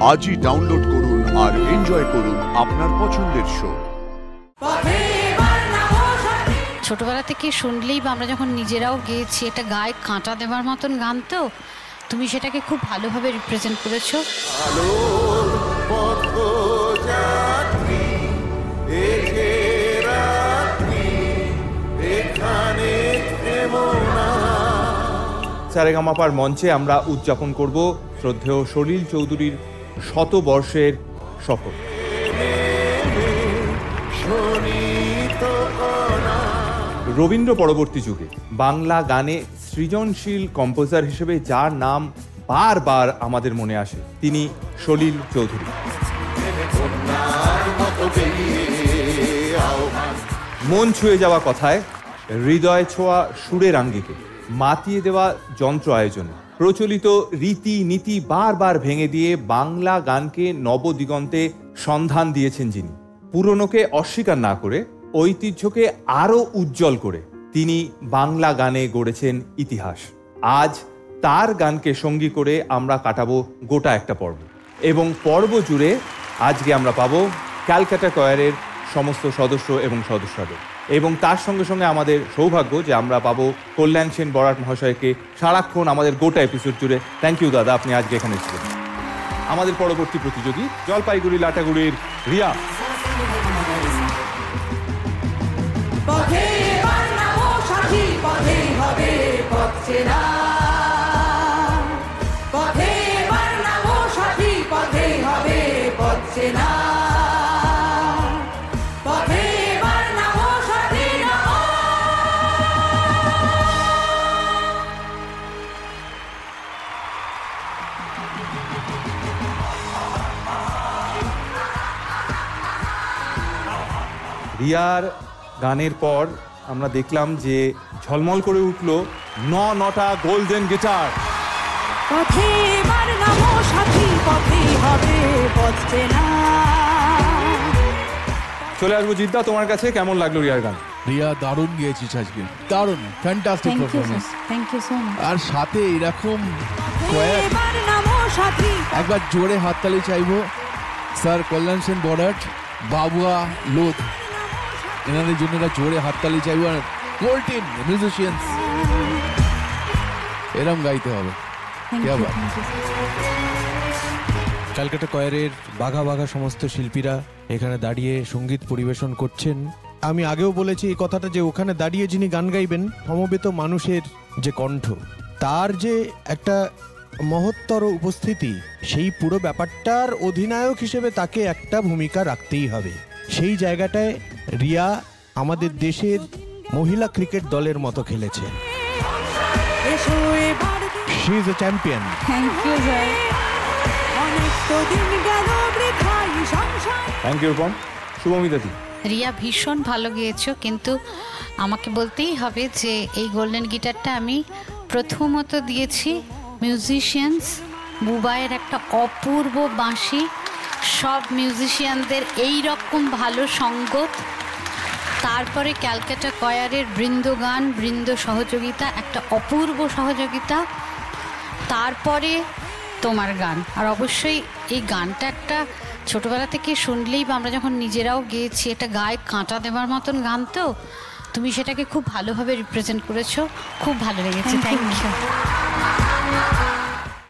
আজই ডাউনলোড করুন আর এনজয় করুন আপনার পছন্দের শো। ছোটবেলা থেকে শুনলেই বা আমরা যখন নিজেরাও গেয়েছি, এটা গায়ে কাঁটা দেওয়ার মতন গান, তো তুমি সেটাকে খুব ভালোভাবে রিপ্রেজেন্ট করেছো। সারেগামাপার মঞ্চে আমরা উদযাপন করব শ্রদ্ধেয় সলিল চৌধুরীর শতবর্ষের সফর। রবীন্দ্র পরবর্তী যুগে বাংলা গানে সৃজনশীল কম্পোজার হিসেবে যার নাম বারবার আমাদের মনে আসে, তিনি সলিল চৌধুরী। মন ছুঁয়ে যাওয়া কথায়, হৃদয় ছোঁয়া সুরের আঙ্গিকে, মাতিয়ে দেওয়া যন্ত্র আয়োজনে, প্রচলিত রীতি নীতি বারবার ভেঙে দিয়ে বাংলা গানকে নবদিগন্তে সন্ধান দিয়েছেন যিনি। পুরনোকে অস্বীকার না করে ঐতিহ্যকে আরো উজ্জ্বল করে তিনি বাংলা গানে গড়েছেন ইতিহাস। আজ তার গানকে সঙ্গী করে আমরা কাটাবো গোটা একটা পর্ব, এবং পর্ব জুড়ে আজকে আমরা পাবো ক্যালকাটা কয়ারের সমস্ত সদস্য এবং সদস্যদের, এবং তার সঙ্গে সঙ্গে আমাদের সৌভাগ্য যে আমরা পাবো কল্যাণ সেন বরাট মহাশয়কে সারাক্ষণ আমাদের গোটা এপিসোড জুড়ে। থ্যাংক ইউ দাদা, আপনি আজকে এখানে ছিলেন। আমাদের পরবর্তী প্রতিযোগী জলপাইগুড়ি লাটাগুড়ির রিয়া। রিয়ার গানের পর আমরা দেখলাম যে ঝলমল করে উঠলো নটা গোল্ডেন গিটার। চলে আসবো জিদ্দা, তোমার কাছে কেমন লাগলো রিয়ার গান? রিয়া দারুণ গিয়েছিস আজকে, দারুণ, fantastic performance. Thank you so much. আর সাথে এরকম একবার জোরে হাততালি চাইবো স্যার কল্যাণ সেন বরাট, বাবুয়া লোধ, এনাদের জন্য জোরে হাততালি চাইবো। আর কোর টিম মিউজিশিয়ানস, এরম গাইতে হবে। ক্যালকাটা কয়ারের বাঘা বাঘা সমস্ত শিল্পীরা এখানে দাঁড়িয়ে সঙ্গীত পরিবেশন করছেন। আমি আগেও বলেছি এই কথাটা, যে ওখানে দাঁড়িয়ে যিনি গান গাইবেন, সমবেত মানুষের যে কণ্ঠ, তার যে একটা মহত্তর উপস্থিতি, সেই পুরো ব্যাপারটার অধিনায়ক হিসেবে তাকে একটা ভূমিকা রাখতেই হবে। সেই জায়গাটায় রিয়া আমাদের দেশের মহিলা ক্রিকেট দলের মতো খেলেছে। She is a champion. Thank you sir. Thank you Rupam. শুভমিতাদি। রিয়া ভীষণ ভালো গেয়েছো, কিন্তু আমাকে বলতেই হবে যে এই গোল্ডেন গিটারটা আমি প্রথমত দিয়েছি মিউজিশিয়ানস। বুবাইয়ের একটা অপূর্ব বাঁশি, সব মিউজিশিয়ানদের এই রকম ভালো সঙ্গত, তারপরে ক্যালকাটা কয়ারের বৃন্দগান, বৃন্দ সহযোগিতা, একটা অপূর্ব সহযোগিতা, তারপরে তোমার গান। আর অবশ্যই এই গানটা একটা ছোটবেলা থেকে শুনলেই বা আমরা যখন নিজেরাও গেয়েছি, এটা গায়ে কাঁটা দেওয়ার মতন গান, তো তুমি সেটাকে খুব ভালোভাবে রিপ্রেজেন্ট করেছো, খুব ভালো লেগেছে। Thank you.